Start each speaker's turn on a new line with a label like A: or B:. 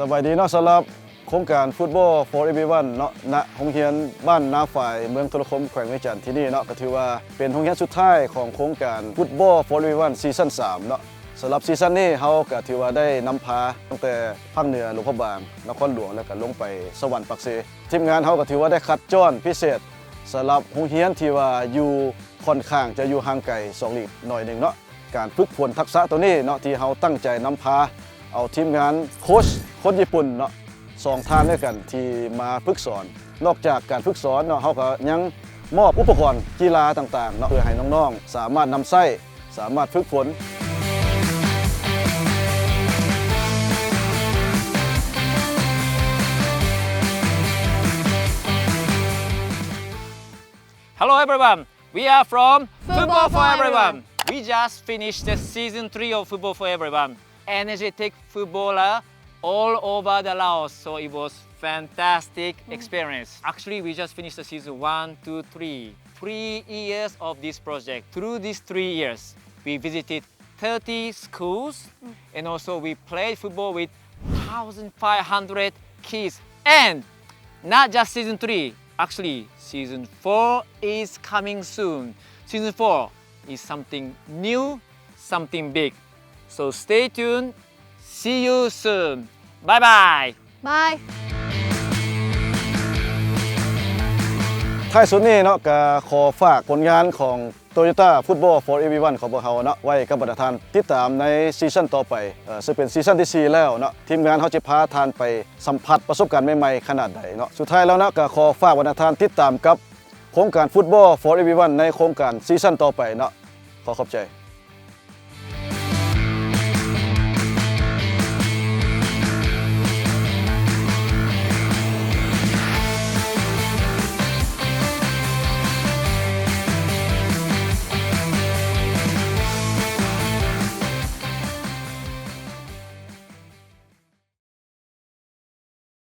A: สบายดีเนาะสำหรับโครงการ Football for Everyone เนาะณโรงเรียนบ้านนาฝ่ายเมืองโทรคมแขวงเวียงจันทน์ที่นี่เนาะก็ถือว่าเป็นโรงเรียนสุดท้ายของโครงการ Football for Everyone ซีซั่น3เนาะสำหรับซีซั่นนี้เฮาก็ถือว่าได้นำพาตั้งแต่ภาคเหนือหลวงพระบางนครหลวงแล้วก็ลงไปสวรรค์ปักเสทีมงานเฮาก็ถือว่าได้คัดจ้อนพิเศษสำหรับโรงเรียนที่ว่าอยู่ค่อนข้างจะอยู่ห่างไกล2ลีกหน่อยนึงเนาะการฝึกฝนทักษะตัวนี้เนาะที่เฮาตั้งใจนำพาเอาทีมงานโค้ชคนญี่ปุ่นเนาะ2ท่านด้วยกันที่มาฝึกสอนนอกจากการฝึกสอนเนาะเฮาก็ยังมอบอุปกรณ์กีฬาต่างๆเนาะเพื่อให้น้องๆสามารถนำใช้สามารถฝึกฝน
B: Hello everyone, we are from Football for Everyone. We just finished the season 3 of Football for Everyone. Energetic footballer all over the Laos, so it was fantastic experience. Actually, we just finished the season 1, 2, 3. 3 years of this project. Through these 3 years, we visited 30 schools and also we played football with 1,500 kids. And not just season 3, actually season 4 is coming soon. Season 4 is something new, something big. So stay tuned. See you soon. Bye bye.
C: Bye.
A: ท้ายสุดนี้เนาะก็ขอฝากผลงานของ Toyota Football for Everyone ของพวกเฮาเนาะไว้กับบรรดาท่านติดตามในซีซั่นต่อไปซึ่งเป็นซีซั่นที่4แล้วเนาะทีมงานเฮาจะพาท่านไปสัมผัสประสบการณ์ใหม่ๆขนาดใดเนาะสุดท้ายแล้วเนาะก็ขอฝากบรรดาท่านติดตามกับโครงการ Football for Everyone ในโครงการซีซั่นต่อไปเนาะขอขอบใจ